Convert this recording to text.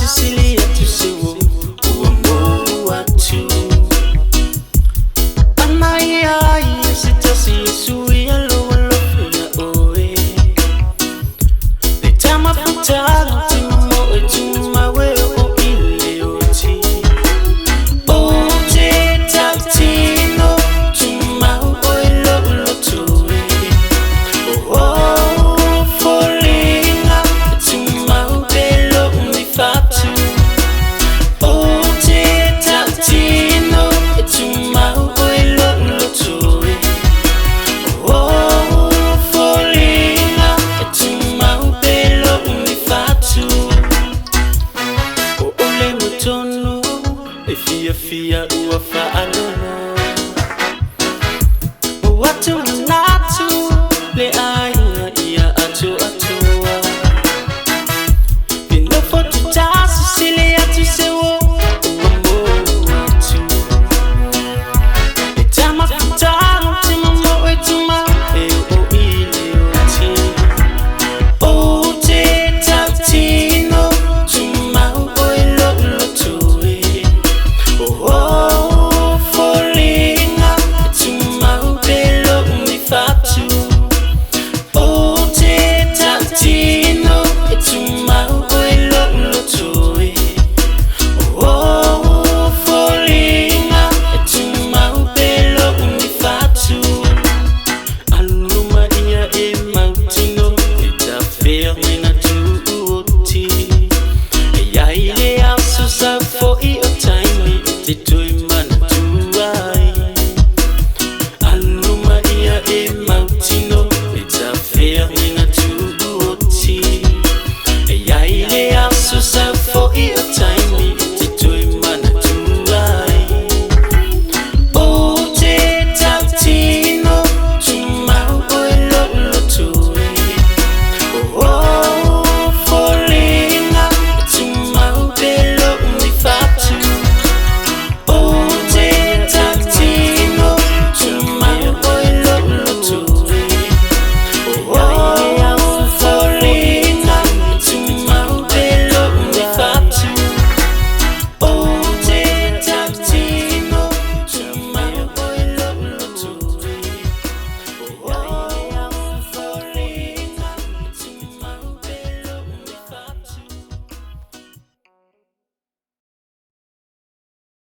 Sicily to Sewu, Uamu, Anaya, Sitasi, Sui, and Lola, Oe. The time of the time, to my way, oh, Ilioti. Oh, Tatino, to my way, Lolo, to it. Oh, falling up to my way, lonely fatu. Oh, Tatino, to my way, Lolo, to it. Oh, falling up to my way, lonely fatu. Oh, ole mutono, fia uafa alono. Watu natu le aina ia atu atua. Pinofo tutasi sile atu sewo uamo atu. Etama futalo timamo etuma o ile oti. O te tatino tuma oilo lotue. Oh, falling up to my bello mi fatu. Oh, Tatino, to my oilo lotue. Oh, falling up to my bello mi fatu. Aluma ia e mautino, ita ferme na tuoti. Ya ile aso sa fo I o time.